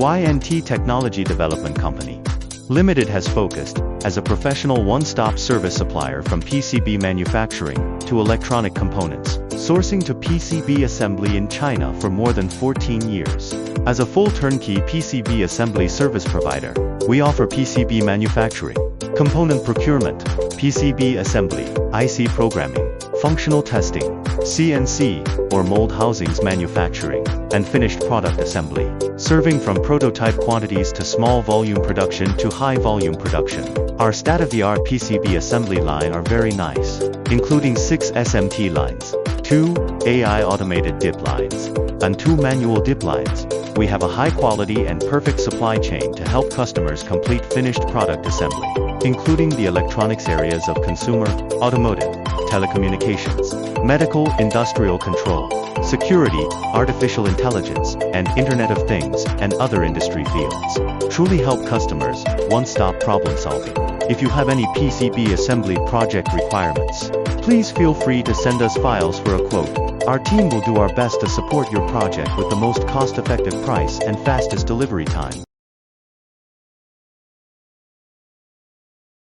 YNT Technology Development Company Limited has focused as a professional one-stop service supplier from PCB manufacturing to electronic components, sourcing to PCB assembly in China for more than 14 years. As a full turnkey PCB assembly service provider, we offer PCB manufacturing, component procurement, PCB assembly, IC programming, functional testing, CNC or mold housings manufacturing, and finished product assembly, serving from prototype quantities to small volume production to high volume production. Our state-of-the-art PCB assembly line are very nice, including 6 SMT lines, 2 AI automated dip lines, and 2 manual dip lines. We have a high quality and perfect supply chain to help customers complete finished product assembly, including the electronics areas of consumer, automotive, telecommunications, medical, industrial control, security, artificial intelligence, and Internet of Things, and other industry fields. Truly help customers, one-stop problem solving. If you have any PCB assembly project requirements, please feel free to send us files for a quote. Our team will do our best to support your project with the most cost-effective price and fastest delivery time.